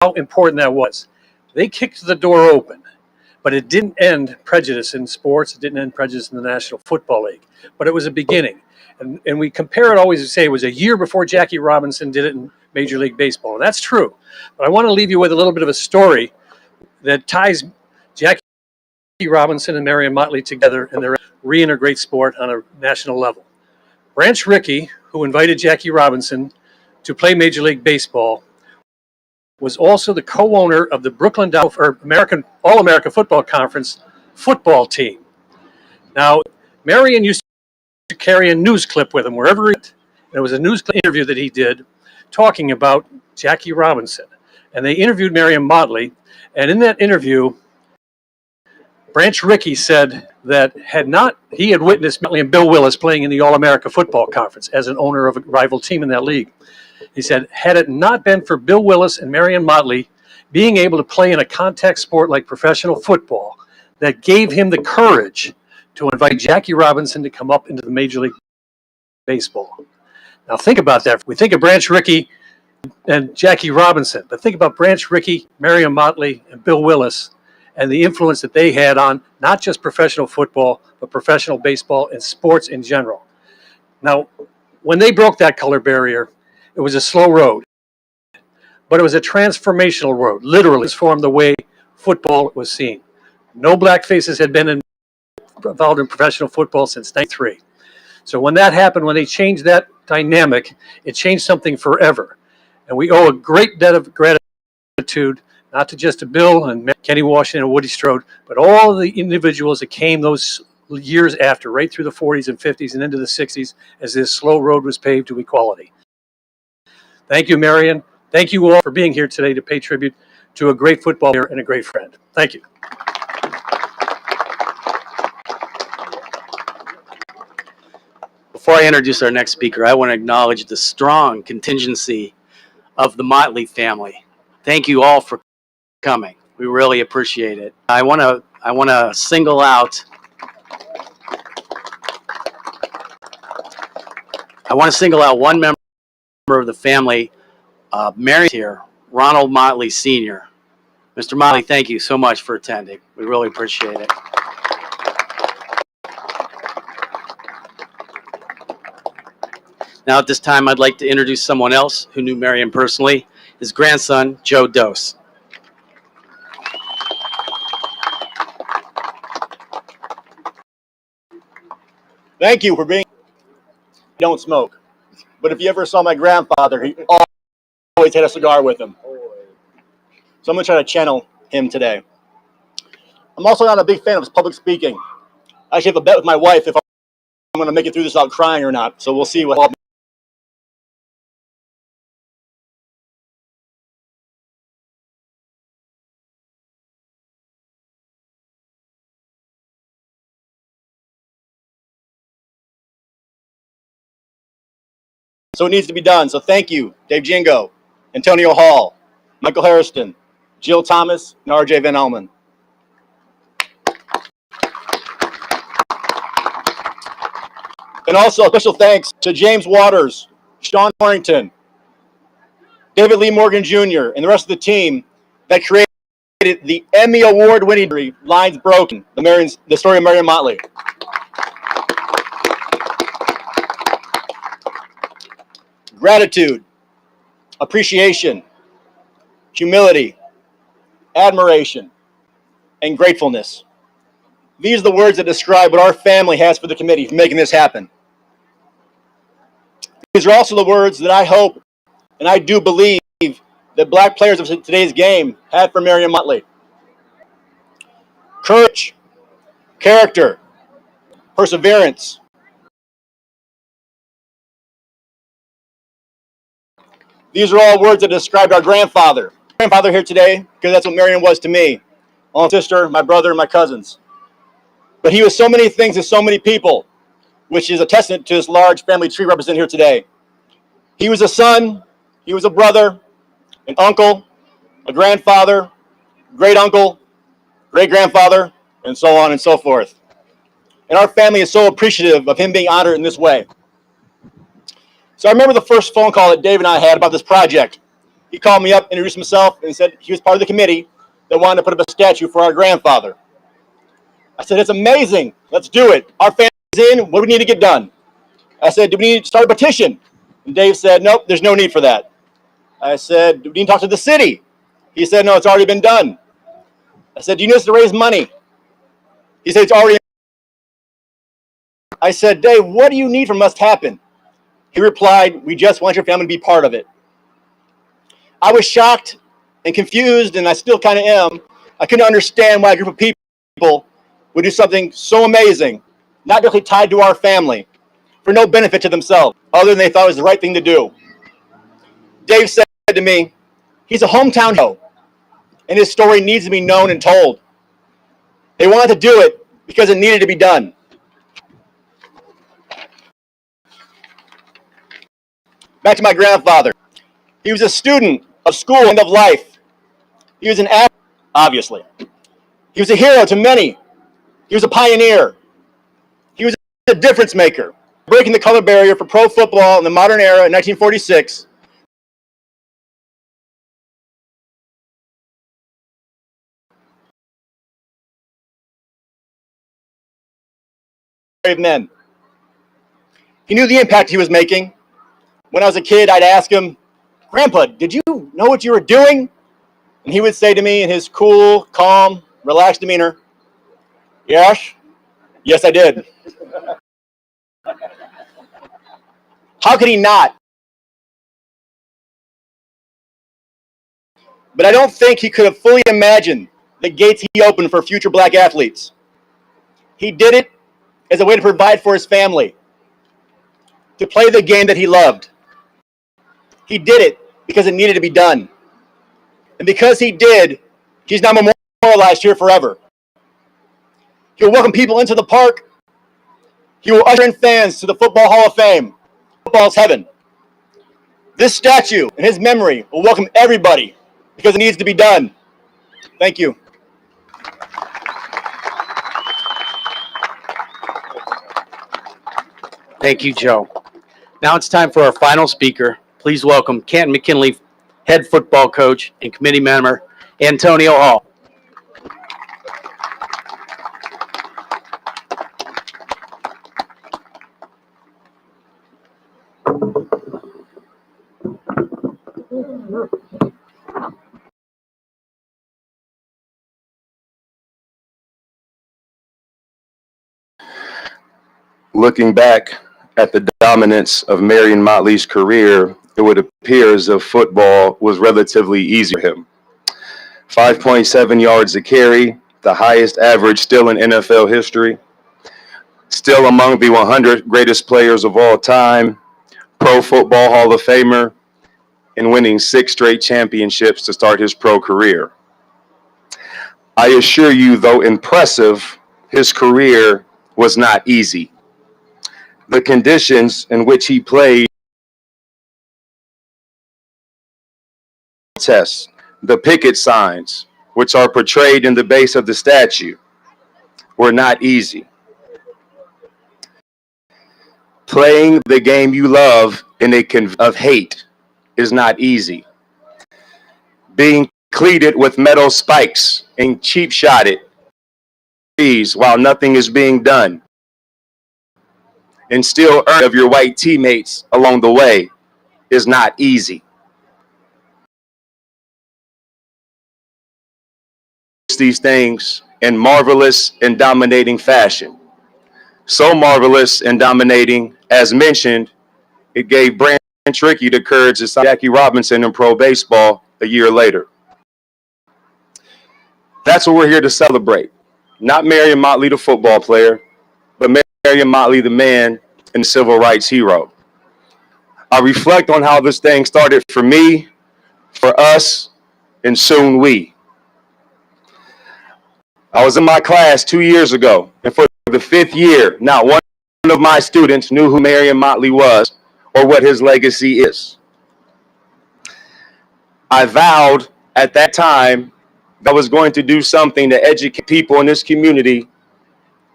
how important that was. They kicked the door open, but it didn't end prejudice in sports. It didn't end prejudice in the National Football League, but it was a beginning. And we compare it always to say it was a year before Jackie Robinson did it in Major League Baseball. And that's true. But I want to leave you with a little bit of a story that ties Jackie Robinson and Marion Motley together, and they're reintegrate sport on a national level. Branch Rickey, who invited Jackie Robinson to play Major League Baseball, was also the co-owner of the Brooklyn American All-America Football Conference football team. Now, Marion used to carry a news clip with him wherever he went. There was a news interview that he did talking about Jackie Robinson. And they interviewed Marion Motley. And in that interview, Branch Rickey said that he had witnessed Motley and Bill Willis playing in the All-America Football Conference as an owner of a rival team in that league. He said, had it not been for Bill Willis and Marion Motley being able to play in a contact sport like professional football, that gave him the courage to invite Jackie Robinson to come up into the Major League Baseball. Now think about that. We think of Branch Rickey and Jackie Robinson, but think about Branch Rickey, Marion Motley, and Bill Willis, and the influence that they had on not just professional football, but professional baseball and sports in general. Now, when they broke that color barrier, it was a slow road, but it was a transformational road, literally transformed the way football was seen. No black faces had been involved in professional football since '93. So when that happened, when they changed that dynamic, it changed something forever. And we owe a great debt of gratitude, not to just to Bill and Kenny Washington and Woody Strode, but all of the individuals that came those years after, right through the 40s and 50s and into the 60s, as this slow road was paved to equality. Thank you, Marion. Thank you all for being here today to pay tribute to a great football player and a great friend. Thank you. Before I introduce our next speaker, I want to acknowledge the strong contingency of the Motley family. Thank you all for coming. We really appreciate it. I want to single out one member of the family, married here, Ronald Motley Sr. Mr. Motley, thank you so much for attending. We really appreciate it. Now at this time, I'd like to introduce someone else who knew Marion personally, his grandson, Joe Dose. Thank you for being. Don't smoke, but if you ever saw my grandfather, he always had a cigar with him. So I'm gonna try to channel him today. I'm also not a big fan of his public speaking. I actually have a bet with my wife if I'm gonna make it through this without crying or not. So we'll see what. So it needs to be done. So thank you, Dave Jingo, Antonio Hall, Michael Harrison, Jill Thomas, and RJ Van Alman. And also a special thanks to James Waters, Sean Torrington, David Lee Morgan Jr., and the rest of the team that created the Emmy Award-winning Lines Broken, the story of Marion Motley. Gratitude, appreciation, humility, admiration, and gratefulness. These are the words that describe what our family has for the committee for making this happen. These are also the words that I hope and I do believe that black players of today's game had for Marion Motley. Courage, character, perseverance. These are all words that described our grandfather. Grandfather here today, because that's what Marion was to me. My sister, my brother, and my cousins. But he was so many things to so many people, which is a testament to this large family tree represented here today. He was a son, he was a brother, an uncle, a grandfather, great uncle, great grandfather, and so on and so forth. And our family is so appreciative of him being honored in this way. So I remember the first phone call that Dave and I had about this project. He called me up, introduced himself, and said he was part of the committee that wanted to put up a statue for our grandfather. I said, it's amazing. Let's do it. Our family's in. What do we need to get done? I said, do we need to start a petition? And Dave said, nope, there's no need for that. I said, do we need to talk to the city? He said, no, it's already been done. I said, do you need us to raise money? He said, it's already. I said, Dave, what do you need from us to happen? He replied, we just want your family to be part of it. I was shocked and confused, and I still kind of am. I couldn't understand why a group of people would do something so amazing, not directly tied to our family, for no benefit to themselves, other than they thought it was the right thing to do. Dave said to me, he's a hometown hero, and his story needs to be known and told. They wanted to do it because it needed to be done. Back to my grandfather. He was a student of school and of life. He was an athlete, obviously. He was a hero to many. He was a pioneer. He was a difference maker, breaking the color barrier for pro football in the modern era in 1946. Brave men. He knew the impact he was making. When I was a kid, I'd ask him, Grandpa, did you know what you were doing? And he would say to me in his cool, calm, relaxed demeanor, yes, I did. How could he not? But I don't think he could have fully imagined the gates he opened for future black athletes. He did it as a way to provide for his family, to play the game that he loved. He did it because it needed to be done. And because he did, he's now memorialized here forever. He will welcome people into the park. He will usher in fans to the Football Hall of Fame. Football's heaven. This statue, in his memory, will welcome everybody because it needs to be done. Thank you. Thank you, Joe. Now it's time for our final speaker. Please welcome Canton McKinley head football coach and committee member, Antonio Hall. Looking back at the dominance of Marion Motley's career, it would appear as if football was relatively easy for him. 5.7 yards a carry, the highest average still in NFL history, still among the 100 greatest players of all time, Pro Football Hall of Famer, and winning 6 straight championships to start his pro career. I assure you, though impressive, his career was not easy. The conditions in which he played, tests, the picket signs, which are portrayed in the base of the statue, were not easy. Playing the game you love in a of hate is not easy. Being cleated with metal spikes and cheap shotted while nothing is being done, and still earn of your white teammates along the way is not easy. These things in marvelous and dominating fashion. So marvelous and dominating, as mentioned, it gave Branch Rickey the courage to sign Jackie Robinson in pro baseball a year later. That's what we're here to celebrate. Not Marion Motley, the football player, but Marion Motley, the man and civil rights hero. I reflect on how this thing started for me, for us, and soon we. I was in my class 2 years ago, and for the 5th year, not one of my students knew who Marion Motley was or what his legacy is. I vowed at that time that I was going to do something to educate people in this community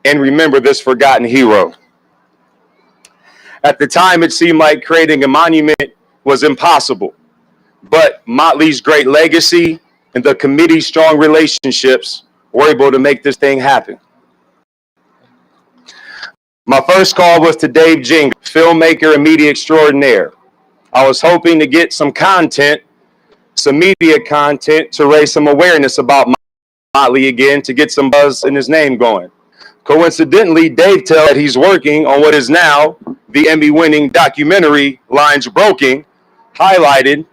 and remember this forgotten hero. At the time, it seemed like creating a monument was impossible. but Motley's great legacy and the committee's strong relationships were able to make this thing happen. My first call was to Dave Jinger, filmmaker and media extraordinaire. I was hoping to get some content, some media content, to raise some awareness about Motley again, to get some buzz in his name going. Coincidentally, Dave tells that he's working on what is now the Emmy-winning documentary Lines Broken, highlighted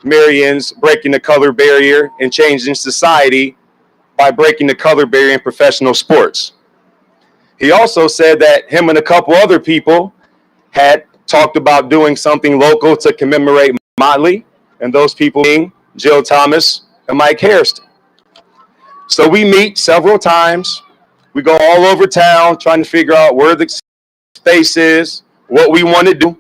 Marion's breaking the color barrier and changing society by breaking the color barrier in professional sports. He also said that him and a couple other people had talked about doing something local to commemorate Motley, and those people being Jill Thomas and Mike Hairston. So we meet several times. We go all over town trying to figure out where the space is, what we want to do.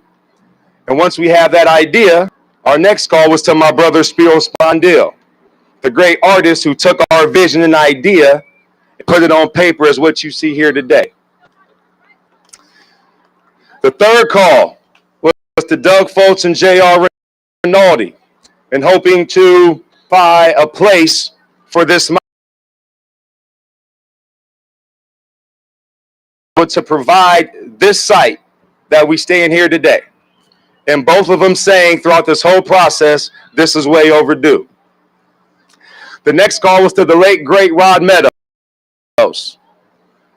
And once we have that idea, our next call was to my brother Spiro Spondil, the great artist who took our vision and idea and put it on paper as what you see here today. The third call was to Doug Foltz and J.R. Rinaldi, and hoping to find a place for this to provide this site that we stay in here today. And both of them saying throughout this whole process, this is way overdue. The next call was to the late, great Rod Meadows.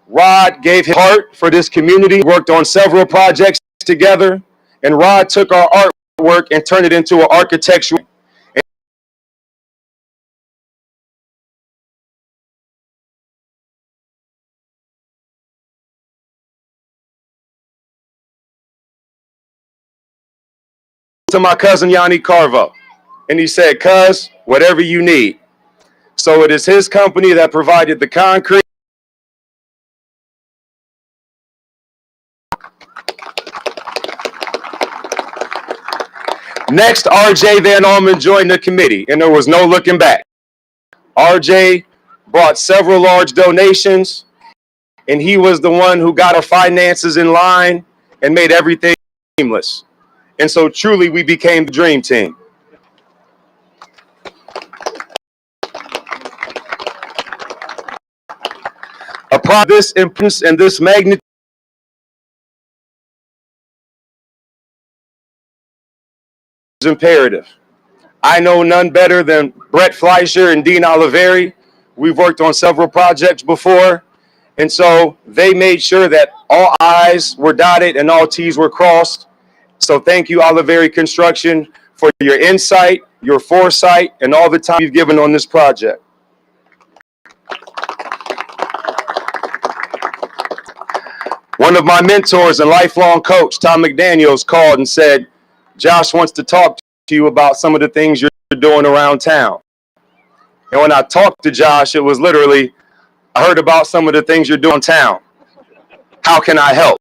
Rod gave his heart for this community, worked on several projects together, and Rod took our artwork and turned it into an architectural. To my cousin Yanni Carvo, and he said, "Cuz, whatever you need." So it is his company that provided the concrete. Next, RJ Van Almen joined the committee, and there was no looking back. RJ brought several large donations, and he was the one who got our finances in line and made everything seamless. And so truly we became the dream team. A project this importance and this magnitude is imperative. I know none better than Brett Fleischer and Dean Oliveri. We've worked on several projects before, and so they made sure that all I's were dotted and all T's were crossed. So thank you, Oliveri Construction, for your insight, your foresight, and all the time you've given on this project. One of my mentors and lifelong coach, Tom McDaniels, called and said, "Josh wants to talk to you about some of the things you're doing around town." And when I talked to Josh, it was literally, "I heard about some of the things you're doing in town. How can I help?"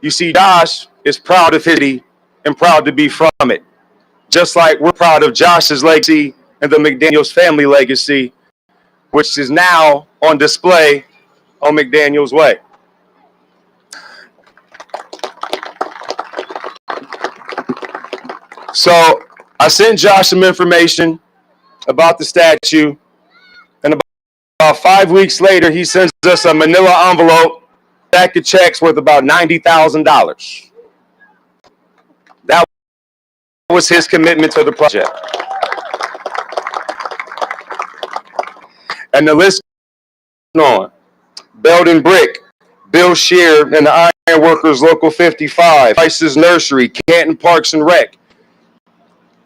You see, Josh is proud of his city and proud to be from it. Just like we're proud of Josh's legacy and the McDaniels family legacy, which is now on display on McDaniels Way. So I sent Josh some information about the statue, and about 5 weeks later, he sends us a manila envelope, stack of checks worth about $90,000. That was his commitment to the project. And the list goes on. Belden Brick, Bill Shear and the Iron Workers Local 55, Price's Nursery, Canton Parks and Rec.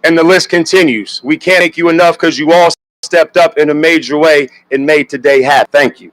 And the list continues. We can't thank you enough because you all stepped up in a major way and made today happen. Thank you.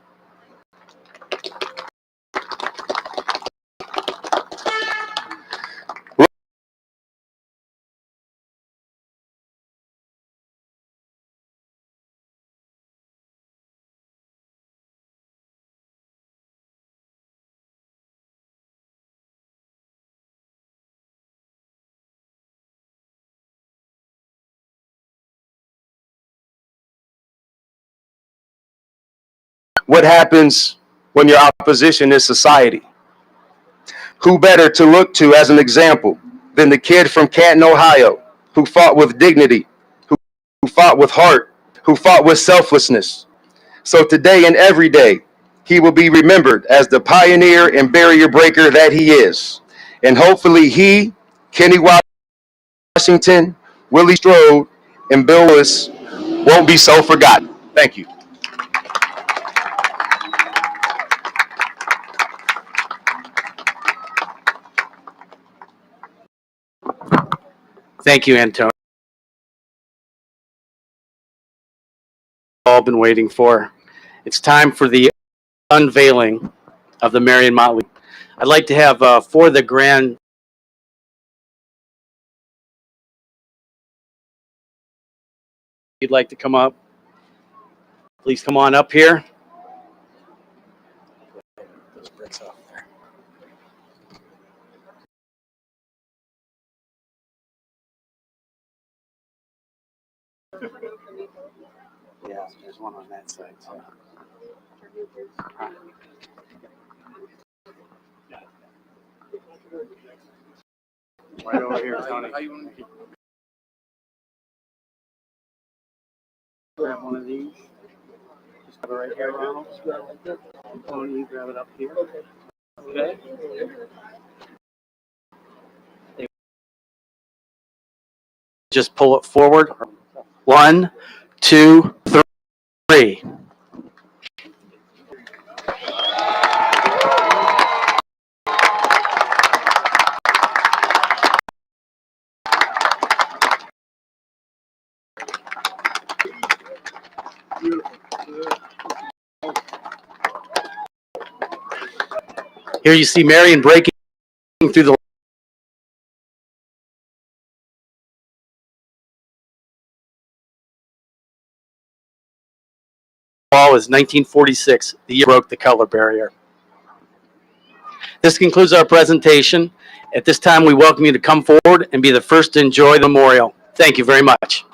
What happens when your opposition is society? Who better to look to as an example than the kid from Canton, Ohio, who fought with dignity, who fought with heart, who fought with selflessness. So today and every day, he will be remembered as the pioneer and barrier breaker that he is. And hopefully he, Kenny Washington, Willie Strode, and Bill Lewis won't be so forgotten. Thank you. Thank you, Antonio. All been waiting for. It's time for the unveiling of the Marion Motley. I'd like to have for the grand. If you'd like to come up, please come on up here. Those bricks off there. Yeah, there's one on that side. So. Right over here, Tony. Grab one of these. Just grab it right here, Ronald. Just grab it like that. Tony, you grab it up here. Okay. Just pull it forward. 1, 2, 3. Here you see Marion breaking through the wall is 1946, the year broke the color barrier. This concludes our presentation. At this time, we welcome you to come forward and be the first to enjoy the memorial. Thank you very much.